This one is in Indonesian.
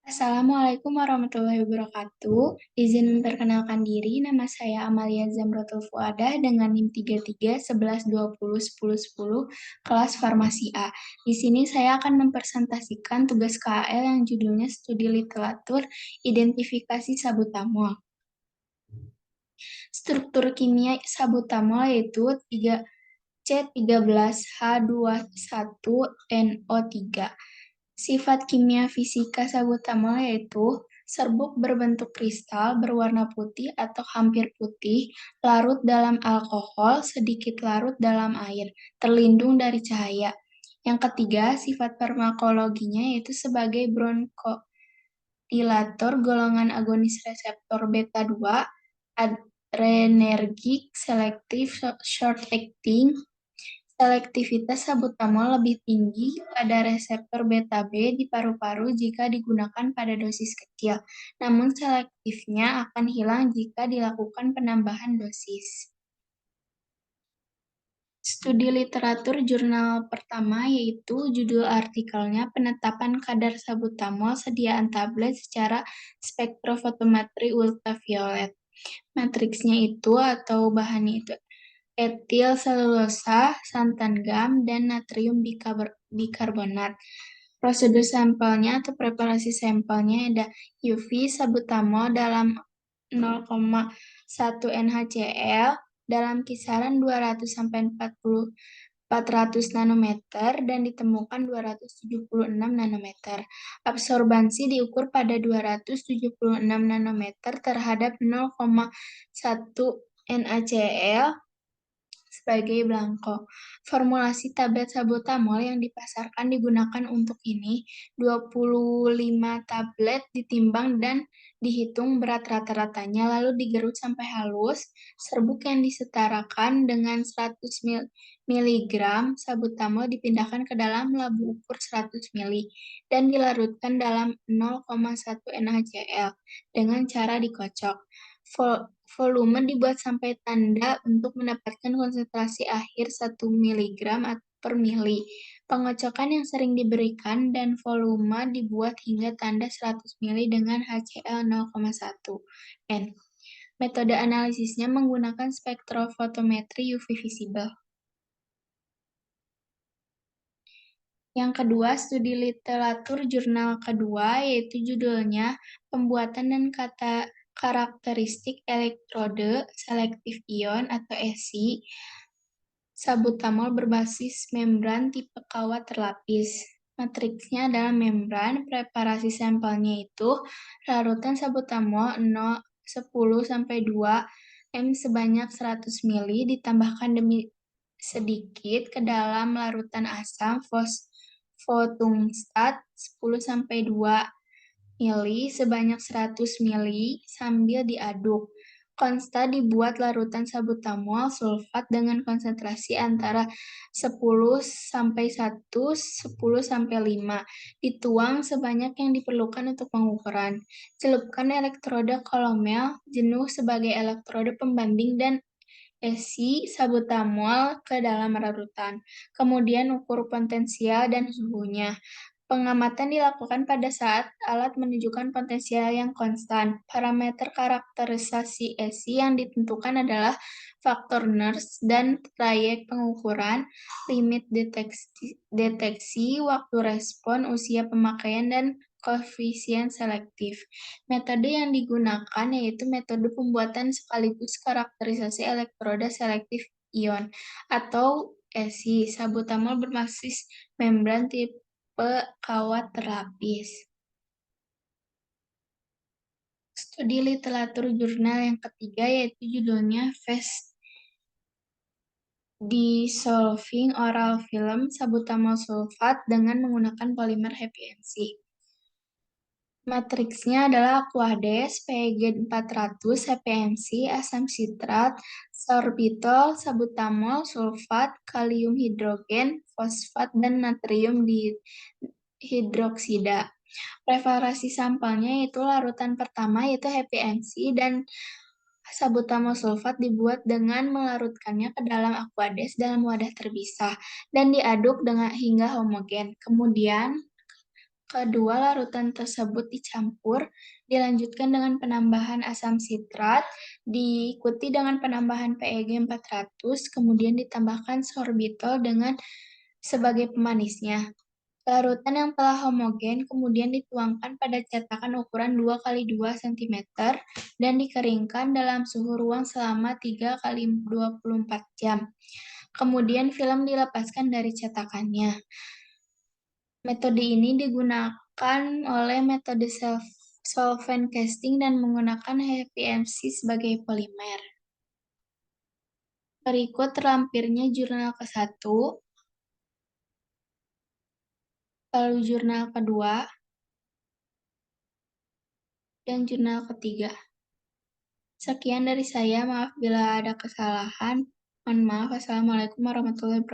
Assalamualaikum warahmatullahi wabarakatuh. Izin memperkenalkan diri, nama saya Amalia Zamrotul Fuadah dengan NIM 33 11 20 10 10, kelas Farmasi A. Di sini saya akan mempresentasikan tugas KAL yang judulnya Studi Literatur Identifikasi Sabutamol. Struktur kimia sabutamol yaitu 3C13H21NO3. Sifat kimia fisika sabutamol yaitu serbuk berbentuk kristal berwarna putih atau hampir putih, larut dalam alkohol, sedikit larut dalam air, terlindung dari cahaya. Yang ketiga, sifat farmakologinya yaitu sebagai bronkodilator golongan agonis reseptor beta 2, adrenergik, selektif, short acting. Selektivitas sabutamol lebih tinggi pada reseptor beta B di paru-paru jika digunakan pada dosis kecil, namun selektifnya akan hilang jika dilakukan penambahan dosis. Studi literatur jurnal pertama yaitu judul artikelnya Penetapan Kadar Sabutamol Sediaan Tablet Secara Spektrofotometri Ultraviolet. Matriksnya itu atau bahannya itu etil selulosa, santan gam, dan natrium bikarbonat. Prosedur sampelnya atau preparasi sampelnya ada UV sabutamol dalam 0,1 NaCl dalam kisaran 200 sampai 400 nanometer dan ditemukan 276 nanometer. Absorbansi diukur pada 276 nanometer terhadap 0,1 NaCl sebagai belangko. Formulasi tablet sabutamol yang dipasarkan digunakan untuk ini. 25 tablet ditimbang dan dihitung berat rata-ratanya, lalu digerut sampai halus. Serbuk yang disetarakan dengan 100 mg sabutamol dipindahkan ke dalam labu ukur 100 ml dan dilarutkan dalam 0,1 NaCl dengan cara dikocok. Volume dibuat sampai tanda untuk mendapatkan konsentrasi akhir 1 mg per mili. Pengocokan yang sering diberikan dan volume dibuat hingga tanda 100 mili dengan HCl 0,1 N. Metode analisisnya menggunakan spektrofotometri UV visible. Yang kedua, studi literatur jurnal kedua, yaitu judulnya Pembuatan dan Karakteristik Elektrode Selektif Ion atau ESI sabutamol berbasis membran tipe kawat terlapis. Matriksnya adalah membran, preparasi sampelnya itu larutan sabutamol 10-2 M sebanyak 100 ml ditambahkan demi sedikit ke dalam larutan asam fosfotungstat 10-2 mili sebanyak 100 mili sambil diaduk. Konsta dibuat larutan sabutamol sulfat dengan konsentrasi antara 10-1, 10-5. Dituang sebanyak yang diperlukan untuk pengukuran. Celupkan elektroda kolomel jenuh sebagai elektroda pembanding dan isi sabutamol ke dalam larutan. Kemudian ukur potensial dan suhunya. Pengamatan dilakukan pada saat alat menunjukkan potensial yang konstan. Parameter karakterisasi ESI yang ditentukan adalah faktor Nernst dan trayek pengukuran, limit deteksi, waktu respon, usia pemakaian, dan koefisien selektif. Metode yang digunakan yaitu metode pembuatan sekaligus karakterisasi elektroda selektif ion atau ESI. Sabutamol berbasis membran tipe kawat terlapis. Studi literatur jurnal yang ketiga yaitu judulnya Fast Dissolving Oral Film Sabutamol Sulfat dengan menggunakan polimer HPNC. Matriksnya adalah Aquades, PG400, HPNC, asam sitrat, sorbitol, sabutamol, sulfat, kalium hidrogen, fosfat, dan natrium hidroksida. Preparasi sampelnya yaitu larutan pertama yaitu HPNC dan sabutamol sulfat dibuat dengan melarutkannya ke dalam aquades dalam wadah terpisah dan diaduk hingga homogen. Kemudian Kedua, larutan tersebut dicampur, dilanjutkan dengan penambahan asam sitrat, diikuti dengan penambahan PEG 400, kemudian ditambahkan sorbitol dengan sebagai pemanisnya. Larutan yang telah homogen kemudian dituangkan pada cetakan ukuran 2 kali 2 cm dan dikeringkan dalam suhu ruang selama 3 kali 24 jam. Kemudian film dilepaskan dari cetakannya. Metode ini digunakan oleh metode solvent casting dan menggunakan HPMC sebagai polimer. Berikut lampirnya jurnal ke-1, lalu jurnal kedua, dan jurnal ketiga. Sekian dari saya, maaf bila ada kesalahan. Mohon maaf. Assalamualaikum warahmatullahi wabarakatuh.